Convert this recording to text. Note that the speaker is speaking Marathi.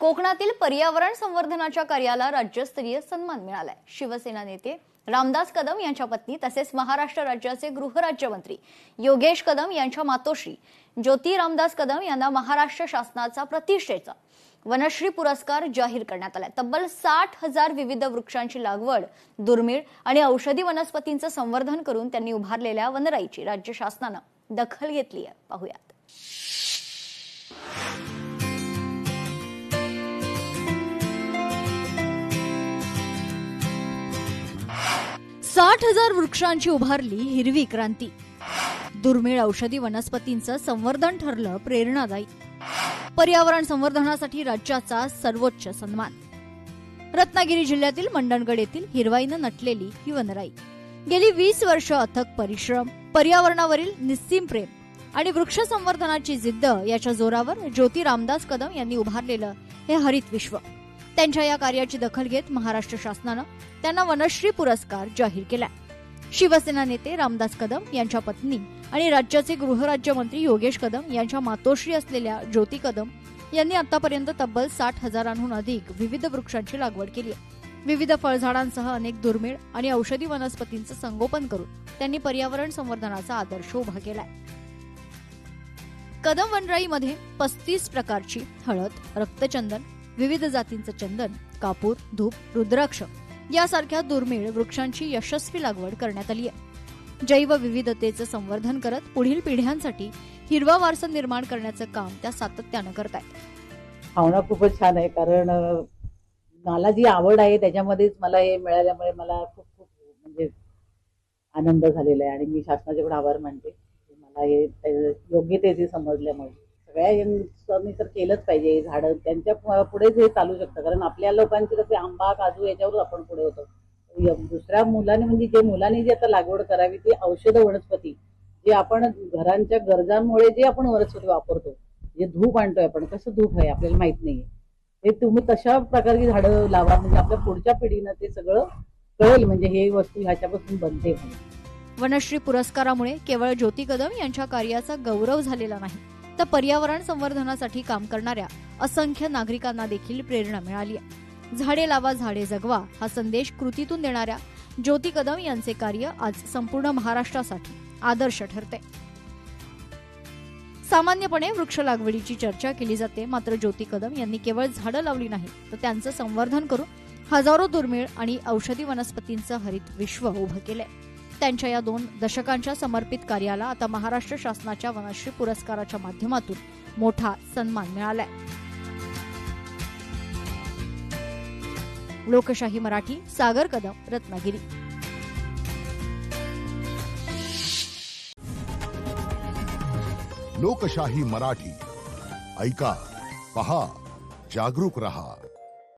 कोकणातील पर्यावरण संवर्धनाच्या कार्याला राज्यस्तरीय सन्मान मिळालाय। शिवसेना नेते रामदास कदम यांच्या पत्नी तसेच महाराष्ट्र राज्याचे गृहराज्यमंत्री योगेश कदम यांच्या मातोश्री ज्योती रामदास कदम यांना महाराष्ट्र शासनाचा प्रतिष्ठेचा वनश्री पुरस्कार जाहीर करण्यात आलाय। तब्बल 60,000 विविध वृक्षांची लागवड, दुर्मिळ आणि औषधी वनस्पतींचं संवर्धन करून त्यांनी उभारलेल्या वनराईची राज्य शासनानं दखल घेतली आहे। पाहूयात। 60,000 वृक्षांची उभारली हिरवी क्रांती। दुर्मिळ औषधी वनस्पतींचं संवर्धन ठरलं प्रेरणादायी। पर्यावरण संवर्धनासाठी राज्याचा सर्वोच्च सन्मान। रत्नागिरी जिल्ह्यातील मंडणगड येथील हिरवाईनं नटलेली ही वनराई गेली 20 वर्ष अथक परिश्रम, पर्यावरणावरील निस्सीम प्रेम आणि वृक्ष संवर्धनाची जिद्द याच्या जोरावर ज्योती रामदास कदम यांनी उभारलेलं हे हरित विश्व। त्यांच्या या कार्याची दखल घेत महाराष्ट्र शासनानं त्यांना वनश्री पुरस्कार जाहीर केलाय। शिवसेना नेते रामदास कदम यांच्या पत्नी आणि राज्याचे गृहराज्यमंत्री योगेश कदम यांच्या मातोश्री असलेल्या ज्योती कदम यांनी आतापर्यंत तब्बल 60,000हून अधिक विविध वृक्षांची लागवड केली आहे। विविध फळझाडांसह अनेक दुर्मिळ आणि औषधी वनस्पतींचं संगोपन करून त्यांनी पर्यावरण संवर्धनाचा आदर्श उभा केलाय। कदम वनराईमध्ये 35 प्रकारची हळद, रक्तचंदन, विविध जातींचं चंदन, कापूर, धूप, रुद्राक्ष यासारख्या दुर्मिळ वृक्षांची यशस्वी लागवड करण्यात आली आहे। जैवविविधतेचं संवर्धन करत पुढील पिढ्यांसाठी हिरवा वारसा निर्माण करण्याचं काम त्या सातत्यानं करतायत। भावना खूपच छान आहे, कारण मला जी आवड आहे त्याच्यामध्येच मला हे मिळाल्यामुळे मला खूप खूप म्हणजे आनंद झालेला आहे आणि मी शासनाचे पण आभार मानते। मला हे योग्य ते समजल्यामुळे सगळ्यांनी तर केलंच पाहिजे। झाडं त्यांच्या पुढेच हे चालू शकतं, कारण आपल्या लोकांचे कसे आंबा, काजू याच्यावर आपण पुढे होतो। दुसऱ्या मुलाने म्हणजे जे मुलांनी जी आता लागवड करावी ती औषध वनस्पती, जे आपण घरांच्या गरजांमुळे जे आपण वनस्पती वापरतो, जे धूप आणतोय आपण, कसं धूप आहे आपल्याला माहित नाहीये, ते तुम्ही तशा प्रकारची झाडं लावा, म्हणजे आपल्या पुढच्या पिढीनं ते सगळं कळेल, म्हणजे हे वस्तू ह्याच्यापासून बनते। वनश्री पुरस्कारामुळे केवळ ज्योती कदम यांच्या कार्याचा गौरव झालेला नाही, तर पर्यावरण संवर्धनासाठी काम करणाऱ्या असंख्य नागरिकांना देखील प्रेरणा मिळाली आहे। झाडे लावा, झाडे जगवा हा संदेश कृतीतून देणाऱ्या ज्योती कदम यांचे कार्य आज संपूर्ण महाराष्ट्रासाठी आदर्श ठरते। सामान्यपणे वृक्ष लागवडीची चर्चा केली जाते, मात्र ज्योती कदम यांनी केवळ झाडं लावली नाही, तर त्यांचं संवर्धन करून हजारो दुर्मिळ आणि औषधी वनस्पतींचं हरित विश्व उभं केलंय। त्यांच्या या 2 दशकांच्या समर्पित कार्याला आता महाराष्ट्र शासनाच्या वनश्री पुरस्काराच्या माध्यमातून मोठा सन्मान मिळालाय। लोकशाही मराठी, सागर कदम, रत्नागिरी। लोकशाही मराठी ऐका, पहा, जागरूक रहा।